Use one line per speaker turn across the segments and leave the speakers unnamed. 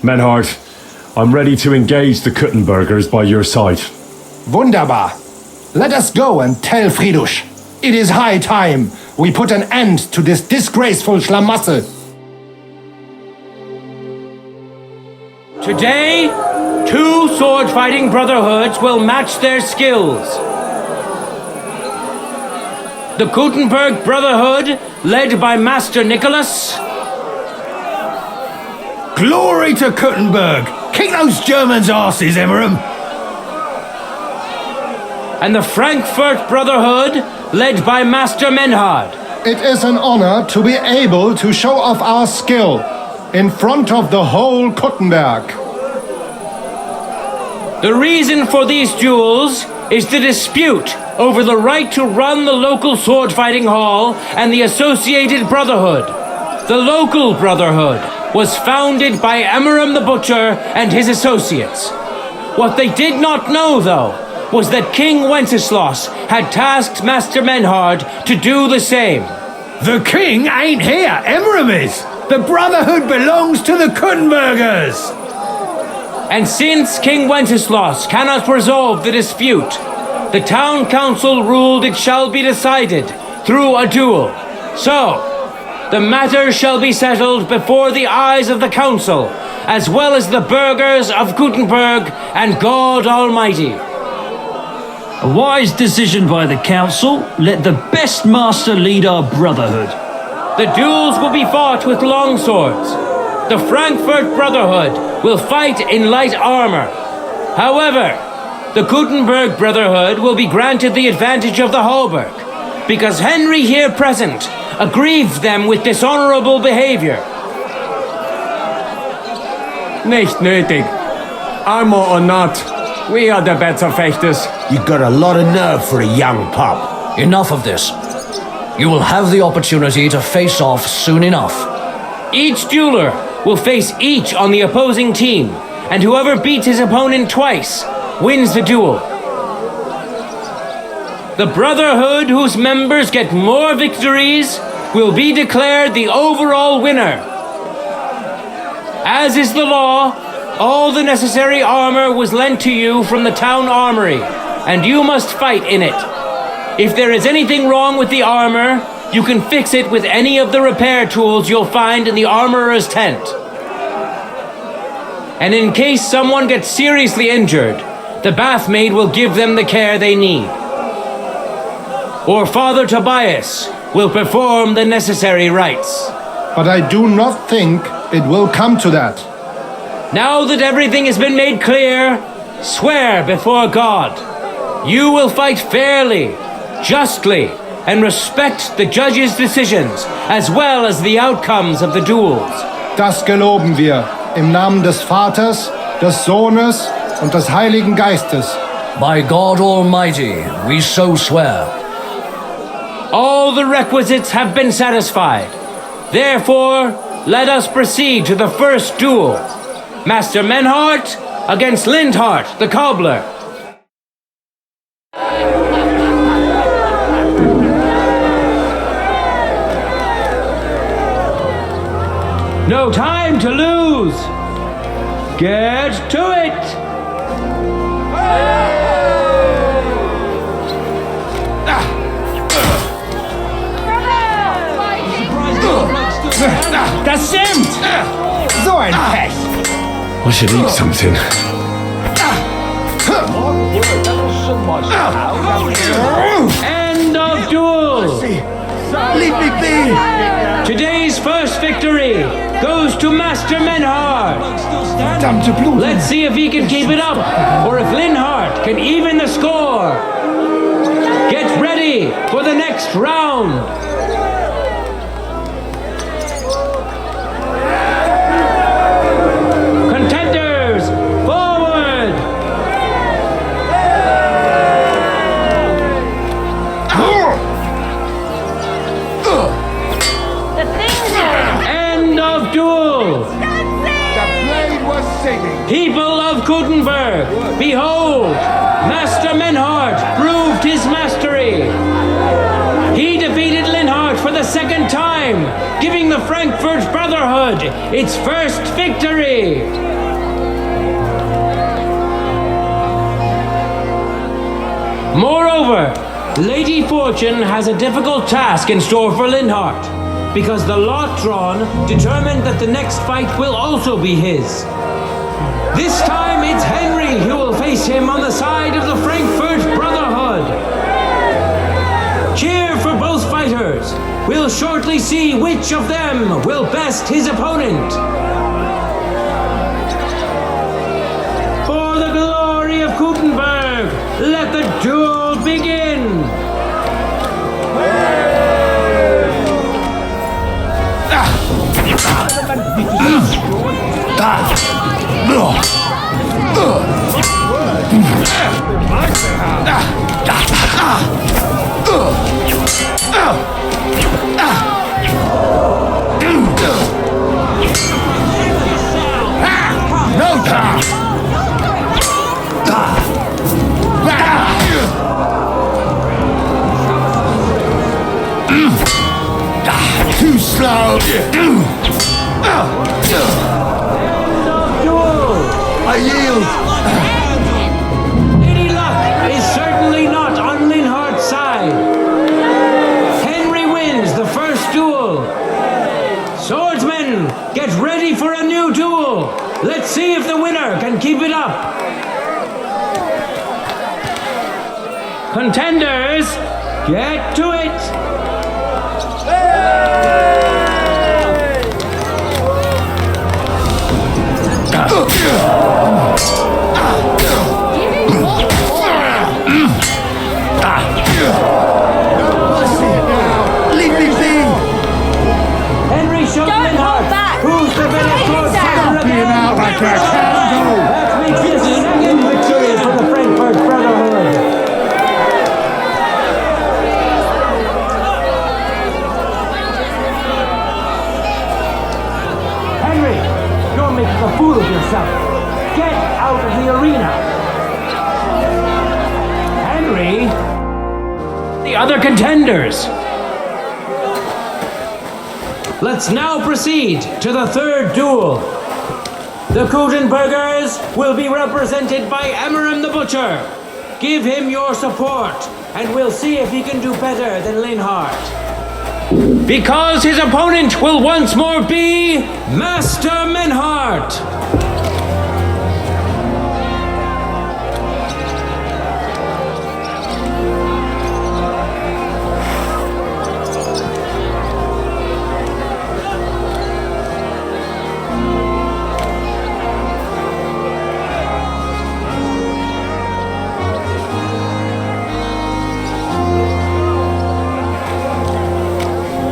Menhard, I'm ready to engage the Kuttenbergers by your side.
Wunderbar. Let us go and tell Fridusch. It is high time we put an end to this disgraceful schlamassel.
Today, 2 sword-fighting brotherhoods will match their skills. The Kuttenberg Brotherhood, led by Master Nicholas.
Glory to Kuttenberg! Kick those Germans' asses, Emmeram!
And the Frankfurt Brotherhood, led by Master Menhard.
It is an honor to be able to show off our skill in front of the whole Kuttenberg.
The reason for these duels is the dispute over the right to run the local sword-fighting hall and the associated brotherhood. The local brotherhood was founded by Emmeram the Butcher and his associates. What they did not know, though, was that King Wenceslas had tasked Master Menhard to do the same.
The king ain't here, Emmeram is! The brotherhood belongs to the Kuttenbergers!
And since King Wenceslas cannot resolve the dispute, the town council ruled it shall be decided through a duel. So, the matter shall be settled before the eyes of the council, as well as the burghers of Kuttenberg and God Almighty.
A wise decision by the council. Let the best master lead our brotherhood.
The duels will be fought with long swords. The Frankfurt Brotherhood will fight in light armor. However, the Kuttenberg Brotherhood will be granted the advantage of the hauberk, because Henry here present aggrieved them with dishonorable behavior.
Nicht nötig. Armor or not, we are the better fechters.
You got a lot of nerve for a young pup.
Enough of this. You will have the opportunity to face off soon enough.
Each dueler will face each on the opposing team, and whoever beats his opponent twice wins the duel. The Brotherhood whose members get more victories will be declared the overall winner. As is the law, all the necessary armor was lent to you from the town armory, and you must fight in it. If there is anything wrong with the armor, you can fix it with any of the repair tools you'll find in the armorer's tent. And in case someone gets seriously injured, the bathmaid will give them the care they need. Or Father Tobias will perform the necessary rites.
But I do not think it will come to that.
Now that everything has been made clear, swear before God. You will fight fairly, justly, and respect the judge's decisions, as well as the outcomes of the duels.
Das geloben wir im Namen des Vaters, des Sohnes und des Heiligen Geistes.
By God Almighty, we so swear.
All the requisites have been satisfied. Therefore, let us proceed to the first duel. Master Menhart against Lindhart, the cobbler. No time to lose. Get to it. Das stimmt!
So ein Pech!
I should eat something.
End of duel!
Leave me be!
Today's first victory goes to Master Menhart.
Verdammte Blut!
Let's see if he can keep it up, or if Lindhart can even the score. Get ready for the next round. Contenders, forward! End of duel!
The blade was singing!
People of Kuttenberg, behold, Master Menhart proved his mastery. He defeated Lindhart for the second second time, giving the Frankfurt Brotherhood its first victory. Moreover, Lady Fortune has a difficult task in store for Linhart, because the lot drawn determined that the next fight will also be his. This time it's Henry who will face him on the side of the Frankfurt Brotherhood. Cheer for both fighters. We'll shortly see which of them will best his opponent. For the glory of Gutenberg, let the duel begin.
Too slow. I yield.
Lady Luck is certainly not on Linhart's side. Henry wins the first duel. Swordsmen, get ready for a new duel. Let's see if the winner can keep it up. Contenders, get to it.
Leave me be.
Henry showed
Don't
Linhart
hold back.
who's the better sword fighter of
Being out like a candle.
That makes the second victory for the Frankfurt Brotherhood. Henry, you're making a fool of yourself. Get out of the arena. Henry, the other contenders. Let's now proceed to the third duel. The Gutenbergers will be represented by Emmeram the Butcher. Give him your support, and we'll see if he can do better than Linhart. Because his opponent will once more be Master Menhart.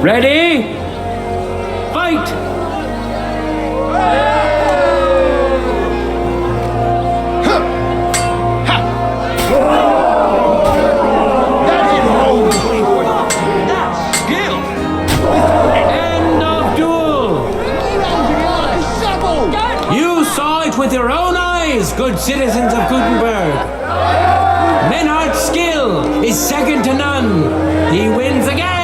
Ready? Fight! End of duel! You saw it with your own eyes, good citizens of Gutenberg. Menhardt's skill is second to none. He wins again!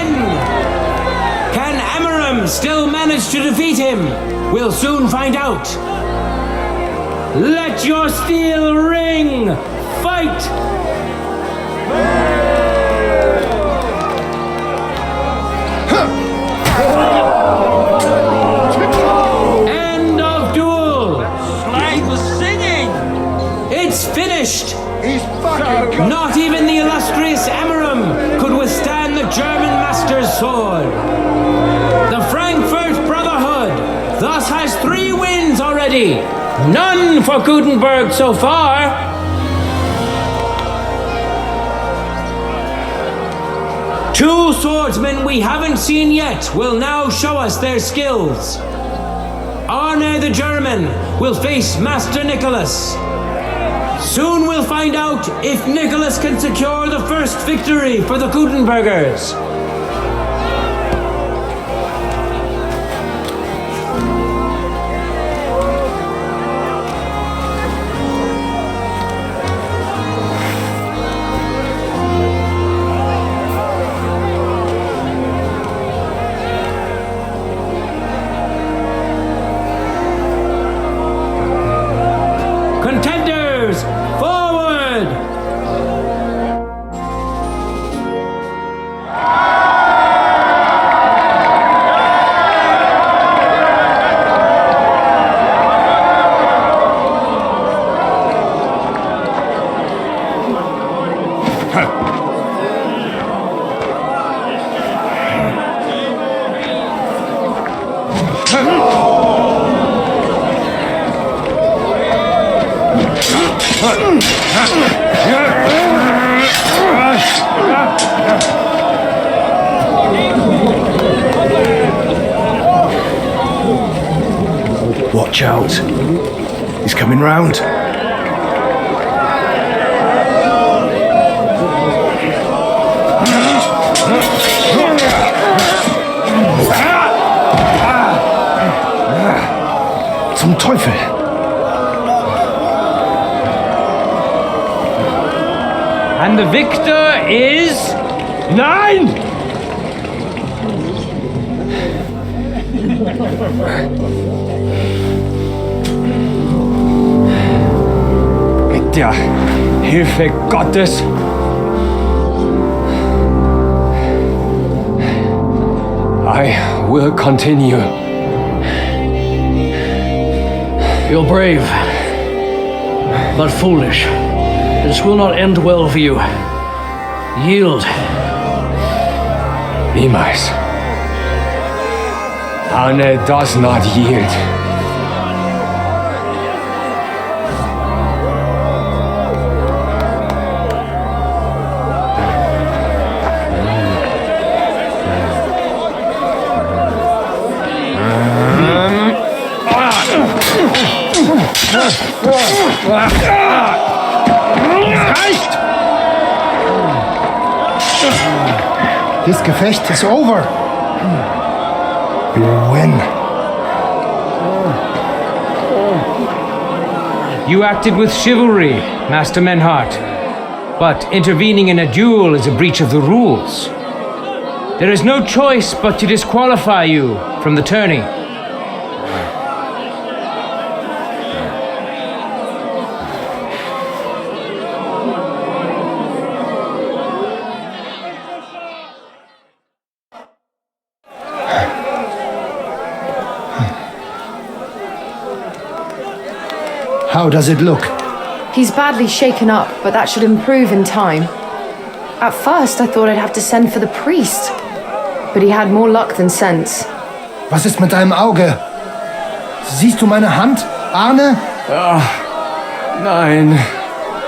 Can Emmeram still manage to defeat him? We'll soon find out. Let your steel ring! Fight! End of duel!
Slag was singing!
It's finished!
He's fucking.
Not even the illustrious Emmeram could withstand the German master's sword. The Frankfurt Brotherhood thus has 3 wins already. None for Gutenberg so far. Two swordsmen we haven't seen yet will now show us their skills. Arne the German will face Master Nicholas. Soon we'll find out if Nicholas can secure the first victory for the Gutenbergers.
Watch out. He's coming round. Zum Teufel!
And the victor is... Nein!
Mit der Hilfe Gottes. I will continue.
You're brave, but foolish. This will not end well for you. Yield.
Niemals. Arne does not yield.
This Gefecht is over. We win.
You acted with chivalry, Master Menhart. But intervening in a duel is a breach of the rules. There is no choice but to disqualify you from the tourney.
How does it look?
He's badly shaken up, but that should improve in time. At first, I thought I'd have to send for the priest, but he had more luck than sense.
Was ist mit deinem Auge? Siehst du meine Hand, Arne?
Nein.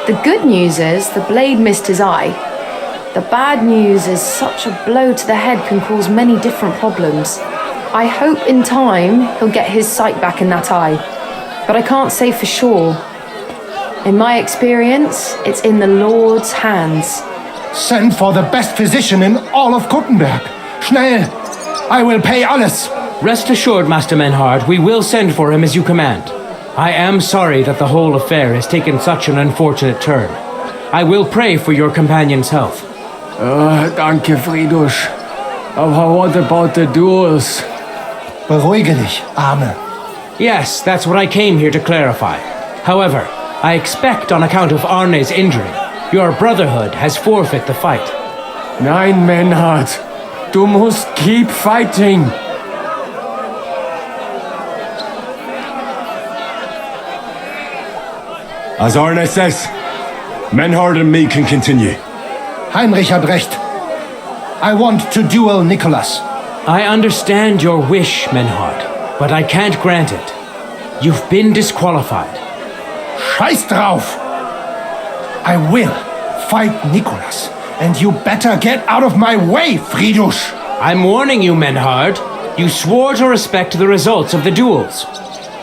The good news is the blade missed his eye. The bad news is such a blow to the head can cause many different problems. I hope in time he'll get his sight back in that eye, but I can't say for sure. In my experience, it's in the Lord's hands.
Send for the best physician in all of Kuttenberg. Schnell! I will pay alles.
Rest assured, Master Menhart, we will send for him as you command. I am sorry that the whole affair has taken such an unfortunate turn. I will pray for your companion's health.
Danke, Friedrich. Aber what about the duels?
Beruhige dich, Arne.
Yes, that's what I came here to clarify. However, I expect on account of Arne's injury, your brotherhood has forfeit the fight.
Nein, Menhart. Du musst keep fighting.
As Arne says, Menhart and me can continue.
Heinrich hat recht. I want to duel Nicholas.
I understand your wish, Menhart, but I can't grant it. You've been disqualified.
Scheiß drauf! I will fight Nicholas, and you better get out of my way, Friedrich!
I'm warning you, Menhart. You swore to respect the results of the duels.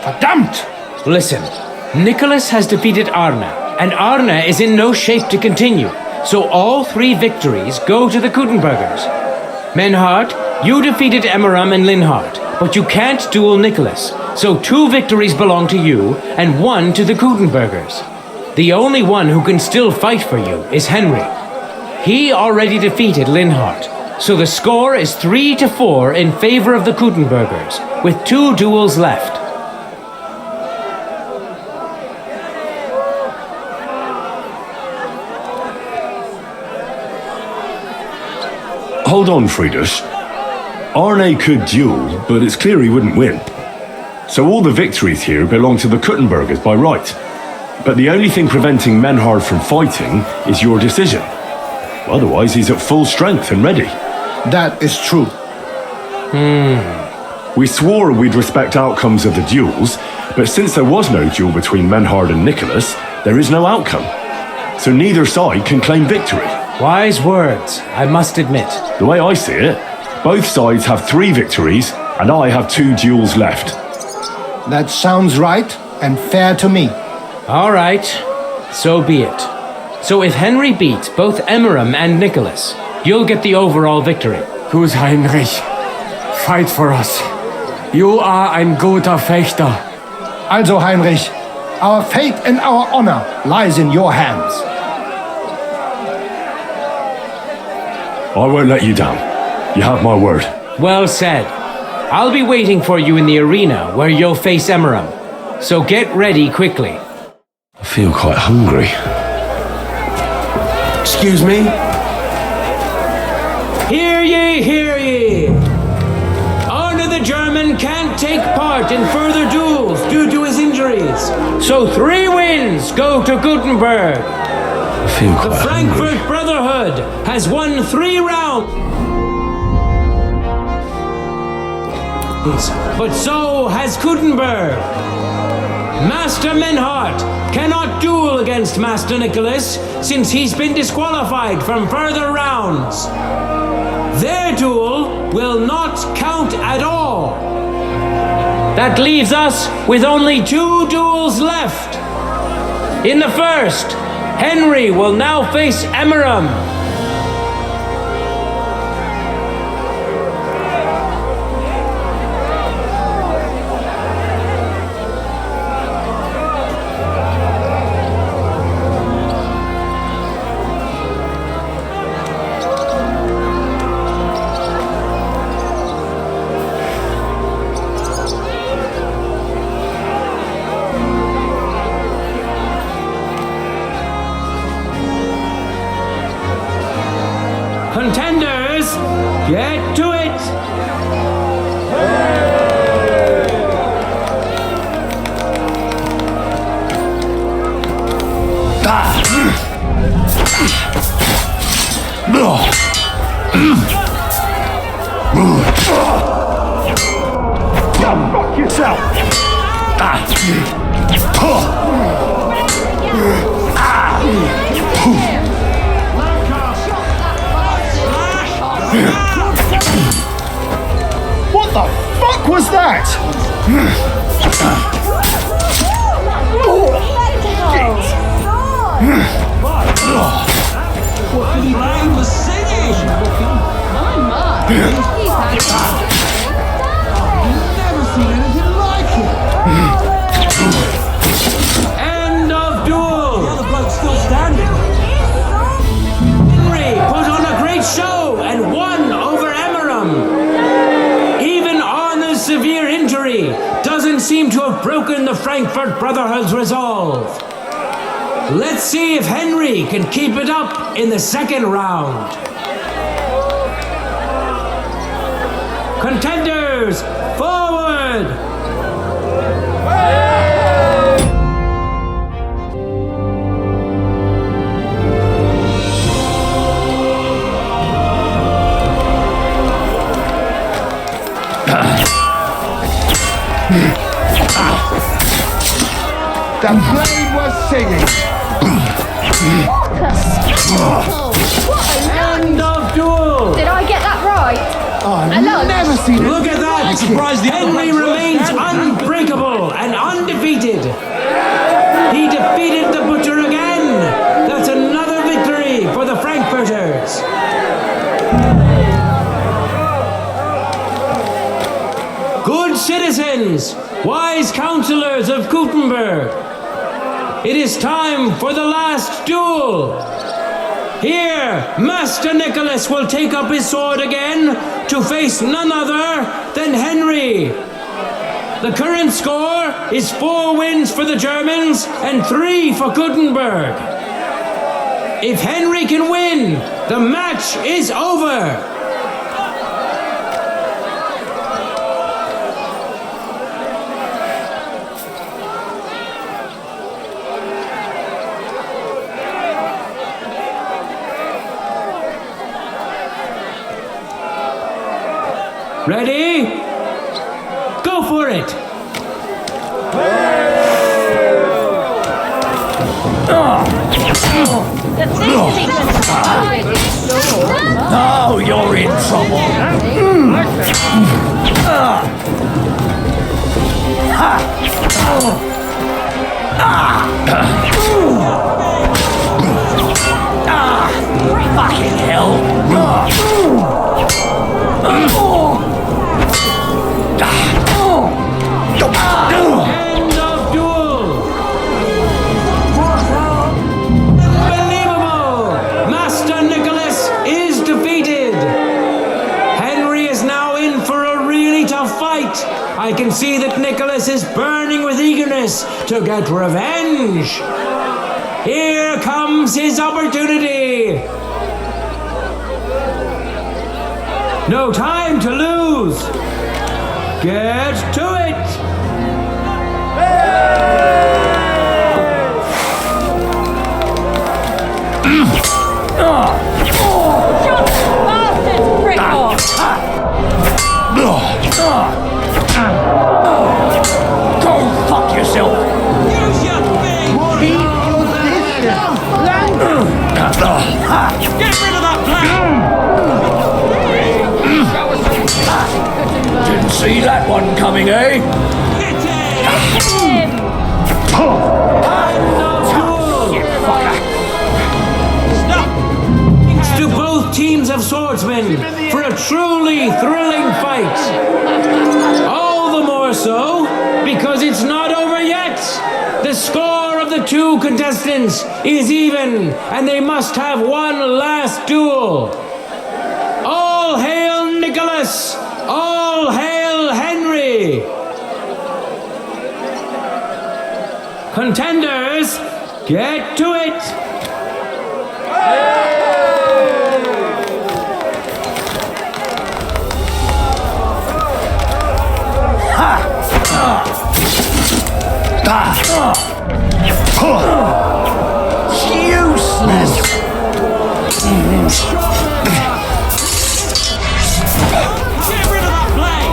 Verdammt!
Listen, Nicholas has defeated Arne, and Arne is in no shape to continue, so all 3 victories go to the Kuttenbergers. Menhart, you defeated Emmeram and Linhart, but you can't duel Nicholas, so 2 victories belong to you and 1 to the Kuttenbergers. The only one who can still fight for you is Henry. He already defeated Linhart, so the score is 3-4 in favor of the Kuttenbergers, with 2 duels left.
Hold on, Friedrich. Arne could duel, but it's clear he wouldn't win. So all the victories here belong to the Kuttenbergers by right. But the only thing preventing Menhart from fighting is your decision. Otherwise, he's at full strength and ready.
That is true.
We swore we'd respect outcomes of the duels, but since there was no duel between Menhard and Nicholas, there is no outcome. So neither side can claim victory.
Wise words, I must admit.
The way I see it, both sides have 3 victories, and I have 2 duels left.
That sounds right and fair to me.
All right, so be it. So if Henry beats both Emmeram and Nicholas, you'll get the overall victory.
Gut, Heinrich. Fight for us. You are ein guter Fechter.
Also, Heinrich, our fate and our honor lies in your hands.
I won't let you down. You have my word.
Well said. I'll be waiting for you in the arena where you'll face Emmeram. So get ready quickly.
I feel quite hungry.
Excuse me?
Hear ye, hear ye! Arne the German can't take part in further duels due to his injuries. So 3 wins go to Gutenberg.
I feel quite
The Frankfurt
hungry.
Brotherhood has won 3 rounds. But so has Gutenberg. Master Menhart cannot duel against Master Nicholas since he's been disqualified from further rounds. Their duel will not count at all. That leaves us with only 2 duels left. In the first, Henry will now face Emmeram. Contenders, get to it!
Fuck yourself! What the fuck was that?
End of duel! The other bloke's still standing. Henry put on a great show and won over Emmeram. Even Arne's severe injury doesn't seem to have broken the Frankfurt Brotherhood's resolve. Let's see if Henry can keep it up in the second round. Contenders, forward!
The blade was singing.
End of duel!
Did I get that right?
I've never seen it.
Look at that!
Surprised the
Henry remains unbreakable and undefeated. He defeated the Butcher again. That's another victory for the Frankfurters. Good citizens, wise counselors of Gutenberg, it is time for the last duel. Here, Master Nicholas will take up his sword again to face none other than Henry. The current score is 4 wins for the Germans and 3 for Gutenberg. If Henry can win, the match is over. Ready? Go for it!
Now you're in trouble. Fucking hell.
End of duel! Unbelievable! Master Nicholas is defeated! Henry is now in for a really tough fight. I can see that Nicholas is burning with eagerness to get revenge. Here comes his opportunity. No time to lose. Get to it.
Go fuck yourself.
Use your thing. Get rid of that plan.
Didn't see that one coming, eh?
Thanks to both teams of swordsmen for a truly thrilling fight. All the more so because it's not over yet. The score of the two contestants is even, and they must have one last duel. All hail Nicholas! All hail Henry! Contenders, get to it!
Useless.
Get rid of that blade!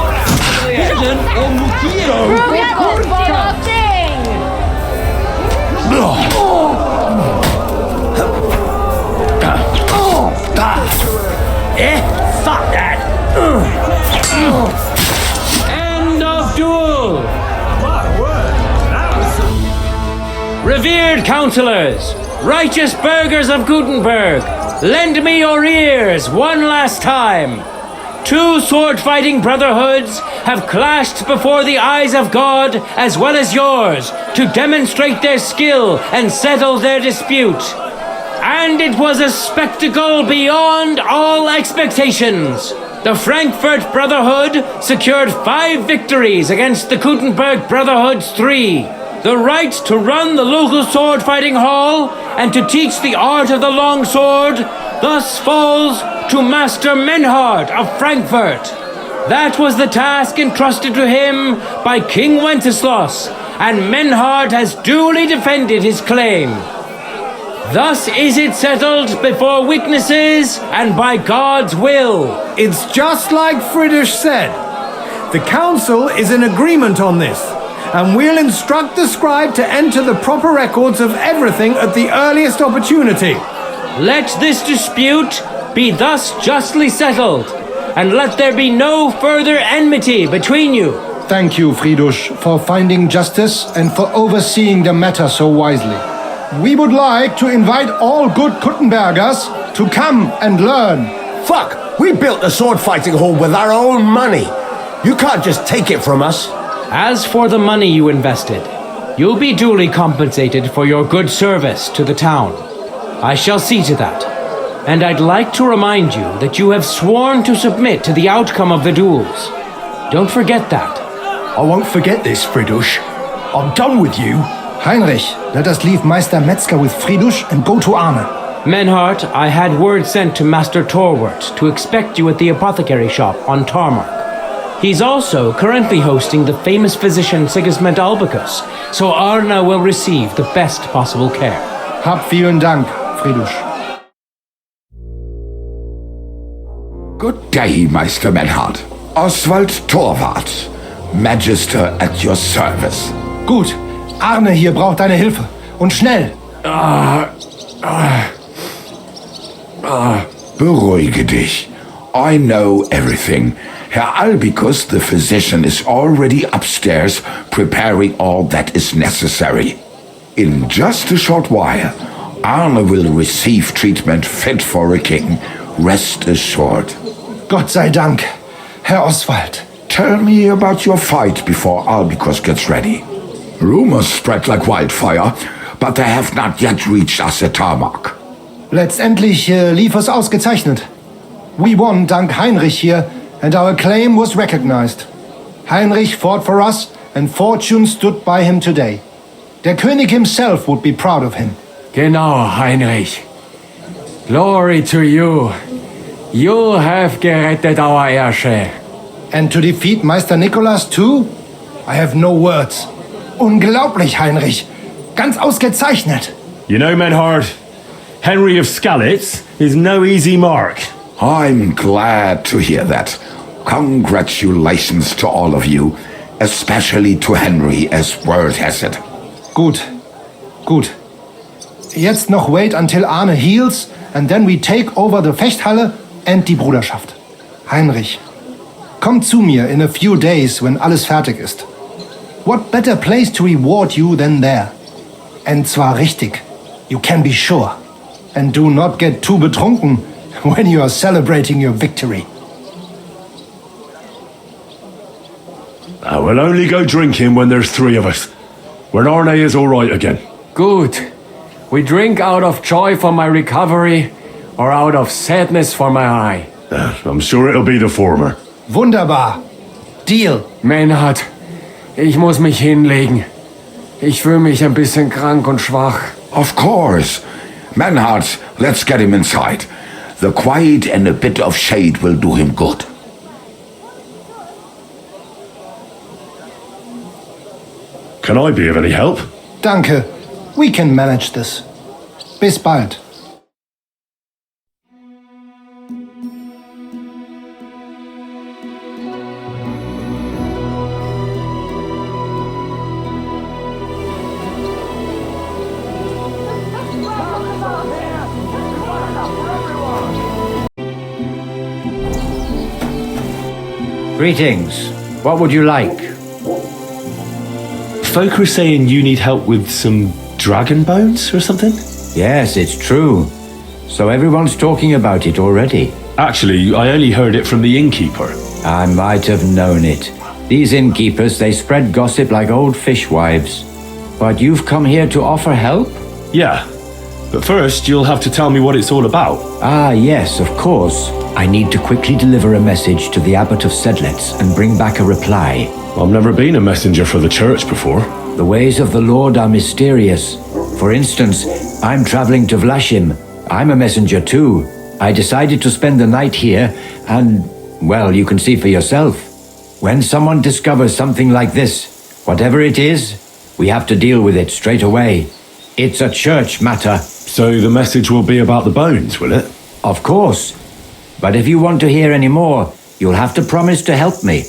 Fuck that.
End of duel! Revered counselors, righteous burghers of Gutenberg, lend me your ears one last time. Two sword-fighting brotherhoods have clashed before the eyes of God as well as yours to demonstrate their skill and settle their dispute. And it was a spectacle beyond all expectations. The Frankfurt Brotherhood secured 5 victories against the Gutenberg Brotherhood's 3. The right to run the local sword fighting hall and to teach the art of the long sword thus falls to Master Menhard of Frankfurt. That was the task entrusted to him by King Wenceslaus, and Menhard has duly defended his claim. Thus is it settled before witnesses and by God's will.
It's just like Friedrich said. The council is in agreement on this, and we'll instruct the scribe to enter the proper records of everything at the earliest opportunity.
Let this dispute be thus justly settled, and let there be no further enmity between you.
Thank you, Friedrich, for finding justice and for overseeing the matter so wisely. We would like to invite all good Kuttenbergers to come and learn.
Fuck! We built the sword fighting hall with our own money. You can't just take it from us.
As for the money you invested, you'll be duly compensated for your good service to the town. I shall see to that. And I'd like to remind you that you have sworn to submit to the outcome of the duels. Don't forget that.
I won't forget this, Friedrich. I'm done with you. Heinrich, let us leave Meister Metzger with Friedrich and go to Arne.
Menhart, I had word sent to Master Torwart to expect you at the apothecary shop on Tarmark. He's also currently hosting the famous physician Sigismund Albicus, so Arne will receive the best possible care.
Hab vielen Dank, Friedrich.
Good day, Meister Menhard. Oswald Torwart. Magister at your service.
Gut. Arne hier braucht deine Hilfe. Und schnell.
Beruhige dich. I know everything. Herr Albicus, the physician, is already upstairs preparing all that is necessary. In just a short while, Arne will receive treatment fit for a king. Rest assured.
Gott sei Dank, Herr Oswald.
Tell me about your fight before Albicus gets ready. Rumors spread like wildfire, but they have not yet reached us at Tarmac.
Letztendlich lief es ausgezeichnet. We won dank Heinrich hier, and our claim was recognized. Heinrich fought for us, and fortune stood by him today. Der König himself would be proud of him.
Genau, Heinrich. Glory to you. You have gerettet our Ersche.
And to defeat Meister Nicholas too? I have no words. Unglaublich, Heinrich. Ganz ausgezeichnet.
You know, Menhard, Henry of Skalitz is no easy mark.
I'm glad to hear that. Congratulations to all of you, especially to Henry, as word has it.
Gut. Jetzt noch wait until Arne heals, and then we take over the Fechthalle and die Bruderschaft. Heinrich, komm zu mir in a few days, when alles fertig ist. What better place to reward you than there? And zwar richtig. You can be sure. And do not get too betrunken when you are celebrating your victory.
I will only go drinking when there's three of us. When Arne is all right again.
Good. We drink out of joy for my recovery or out of sadness for my eye.
I'm sure it'll be the former.
Wunderbar. Deal.
Menhard, ich muss mich hinlegen. Ich fühle mich ein bisschen krank und schwach.
Of course. Menhard, let's get him inside. The quiet and a bit of shade will do him good.
Can I be of any help?
Danke. We can manage this. Bis bald.
Greetings. What would you like?
Folk are saying you need help with some dragon bones or something?
Yes, it's true. So everyone's talking about it already.
Actually, I only heard it from the innkeeper.
I might have known it. These innkeepers, they spread gossip like old fishwives. But you've come here to offer help?
Yeah. But first, you'll have to tell me what it's all about.
Ah, yes, of course. I need to quickly deliver a message to the Abbot of Sedlitz and bring back a reply.
I've never been a messenger for the church before.
The ways of the Lord are mysterious. For instance, I'm traveling to Vlashim. I'm a messenger too. I decided to spend the night here and, well, you can see for yourself. When someone discovers something like this, whatever it is, we have to deal with it straight away. It's a church matter.
So the message will be about the bones, will it?
Of course. But if you want to hear any more, you'll have to promise to help me.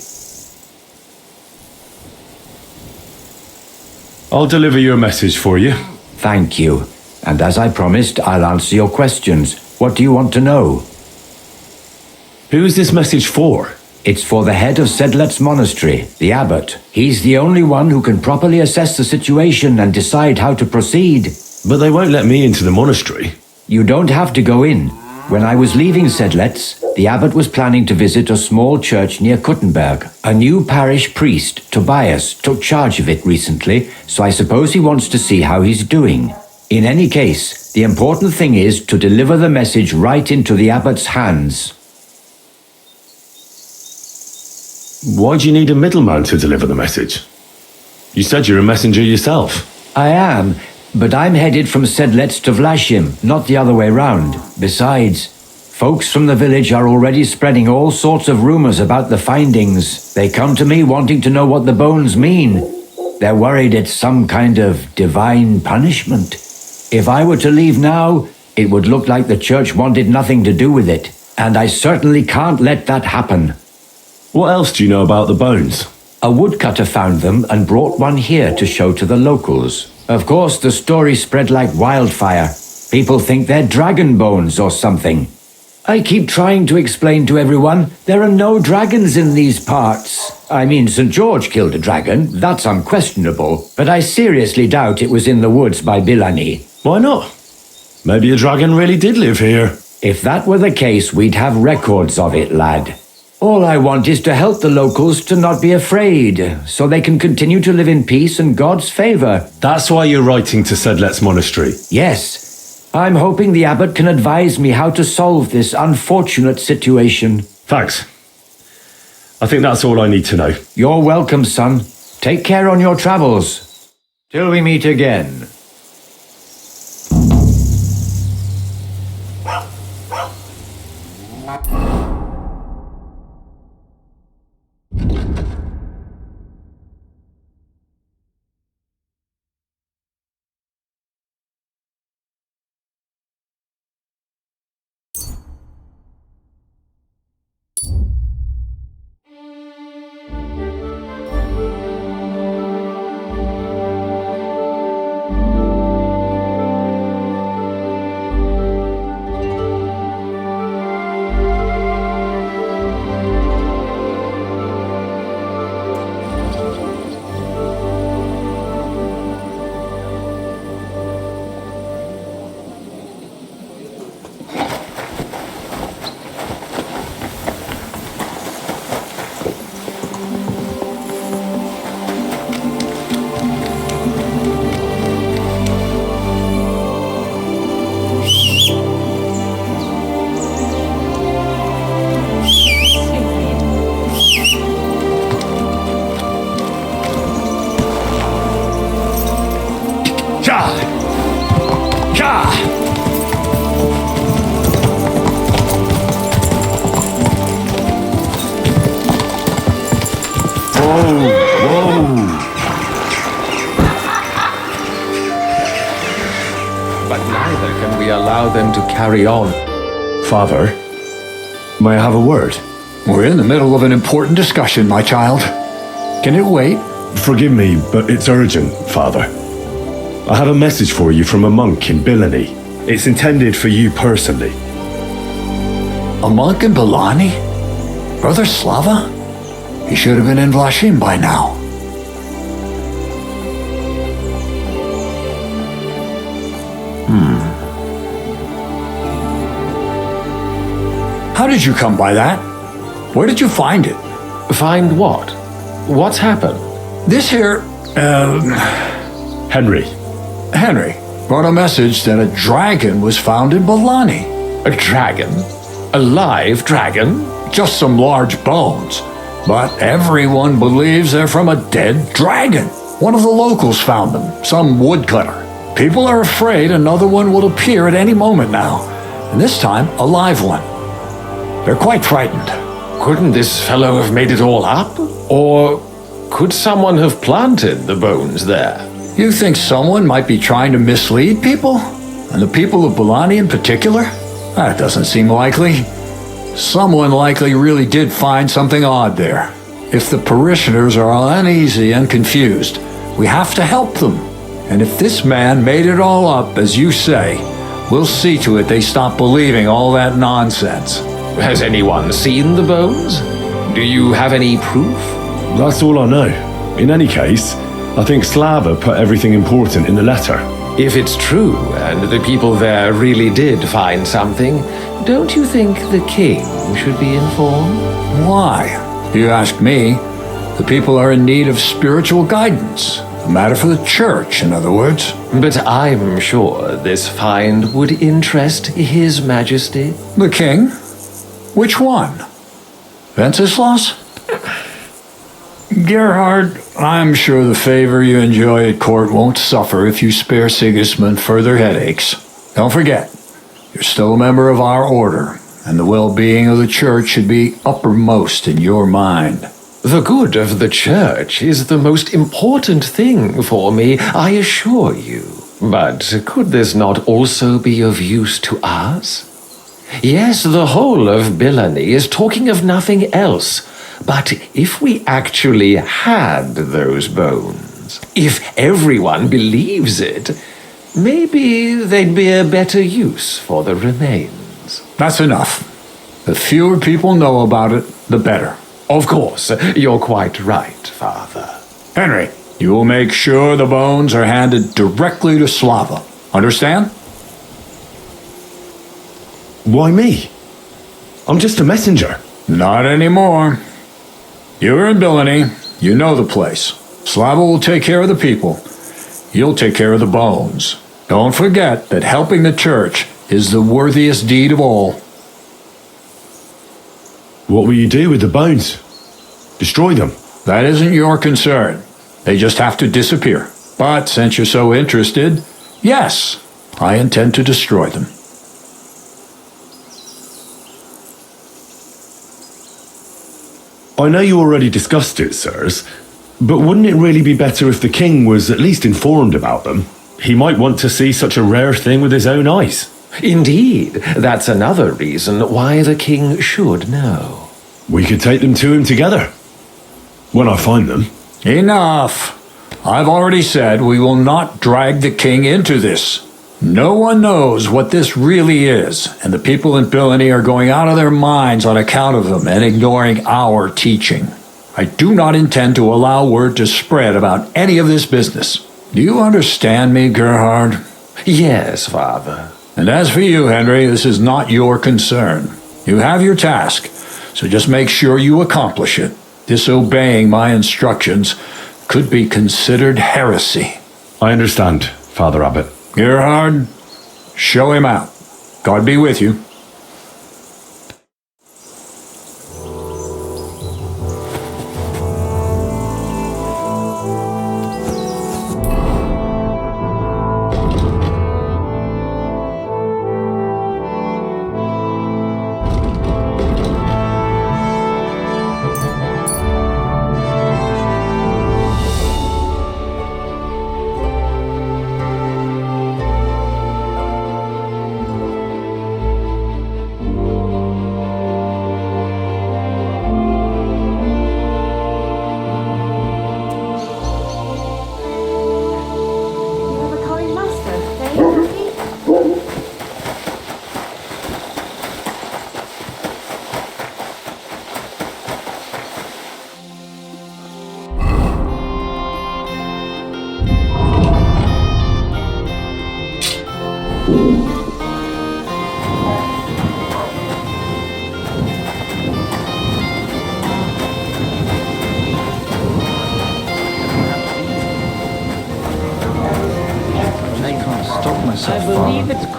I'll deliver your message for you.
Thank you. And as I promised, I'll answer your questions. What do you want to know?
Who is this message for?
It's for the head of Sedlet's monastery, the abbot. He's the only one who can properly assess the situation and decide how to proceed.
But they won't let me into the monastery.
You don't have to go in. When I was leaving Sedlets, the abbot was planning to visit a small church near Kuttenberg. A new parish priest, Tobias, took charge of it recently, so I suppose he wants to see how he's doing. In any case, the important thing is to deliver the message right into the abbot's hands.
Why do you need a middleman to deliver the message? You said you're a messenger yourself.
I am, but I'm headed from Sedlets to Vlashim, not the other way round. Besides, folks from the village are already spreading all sorts of rumors about the findings. They come to me wanting to know what the bones mean. They're worried it's some kind of divine punishment. If I were to leave now, it would look like the church wanted nothing to do with it, and I certainly can't let that happen.
What else do you know about the bones?
A woodcutter found them and brought one here to show to the locals. Of course, the story spread like wildfire. People think they're dragon bones or something. I keep trying to explain to everyone there are no dragons in these parts. I mean, St. George killed a dragon, that's unquestionable, but I seriously doubt it was in the woods by Bilani.
Why not? Maybe a dragon really did live here.
If that were the case, we'd have records of it, lad. All I want is to help the locals to not be afraid, so they can continue to live in peace and God's favor.
That's why you're writing to Sedlet's monastery.
Yes. I'm hoping the abbot can advise me how to solve this unfortunate situation.
Thanks. I think that's all I need to know.
You're welcome, son. Take care on your travels. Till we meet again.
Them to carry on.
Father, may I have a word?
We're in the middle of an important discussion, my child. Can it wait?
Forgive me, but it's urgent, Father. I have a message for you from a monk in Bilani. It's intended for you personally.
A monk in Bilani? Brother Slava? He should have been in Vlashim by now. How did you come by that? Where did you find it?
Find what? What's happened?
This here,
Henry
brought a message that a dragon was found in Bilani.
A dragon? A live dragon?
Just some large bones. But everyone believes they're from a dead dragon. One of the locals found them, some woodcutter. People are afraid another one will appear at any moment now. And this time, a live one. They're quite frightened.
Couldn't this fellow have made it all up? Or could someone have planted the bones there?
You think someone might be trying to mislead people? And the people of Bilani in particular? That doesn't seem likely. Someone likely really did find something odd there. If the parishioners are uneasy and confused, we have to help them. And if this man made it all up, as you say, we'll see to it they stop believing all that nonsense.
Has anyone seen the bones? Do you have any proof?
That's all I know. In any case, I think Slava put everything important in the letter.
If it's true, and the people there really did find something, don't you think the king should be informed?
Why? You ask me. The people are in need of spiritual guidance. A matter for the church, in other words.
But I'm sure this find would interest His Majesty.
The king? Which one? Wenceslas? Gerhard, I'm sure the favor you enjoy at court won't suffer if you spare Sigismund further headaches. Don't forget, you're still a member of our order, and the well-being of the church should be uppermost in your mind.
The good of the church is the most important thing for me, I assure you. But could this not also be of use to us? Yes, the whole of Bilani is talking of nothing else But if we actually had those bones, if everyone believes it, maybe they'd be a better use for the remains.
That's enough. The fewer people know about it, the better.
Of course, you're quite right, Father.
Henry, you will make sure the bones are handed directly to Slava. Understand?
Why me? I'm just a messenger.
Not anymore. You're in Billany. You know the place. Slava will take care of the people. You'll take care of the bones. Don't forget that helping the church is the worthiest deed of all.
What will you do with the bones? Destroy them?
That isn't your concern. They just have to disappear. But since you're so interested, yes, I intend to destroy them.
I know you already discussed it, sirs, but wouldn't it really be better if the king was at least informed about them? He might want to see such a rare thing with his own eyes.
Indeed, that's another reason why the king should know.
We could take them to him together. When I find them.
Enough. I've already said we will not drag the king into this. No one knows what this really is, and the people in Billany are going out of their minds on account of them and ignoring our teaching. I do not intend to allow word to spread about any of this business. Do you understand me, Gerhard?
Yes, Father.
And as for you, Henry, this is not your concern. You have your task, so just make sure you accomplish it. Disobeying my instructions could be considered heresy.
I understand, Father Abbot.
Gerhard, show him out. God be with you.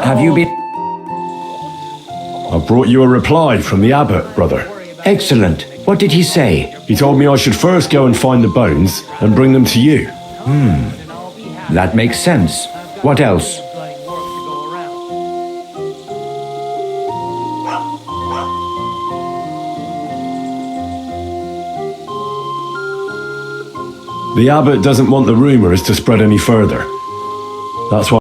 Have you been...
I brought you a reply from the abbot, brother.
Excellent. What did he say?
He told me I should first go and find the bones and bring them to you.
That makes sense. What else?
The abbot doesn't want the rumors to spread any further. That's why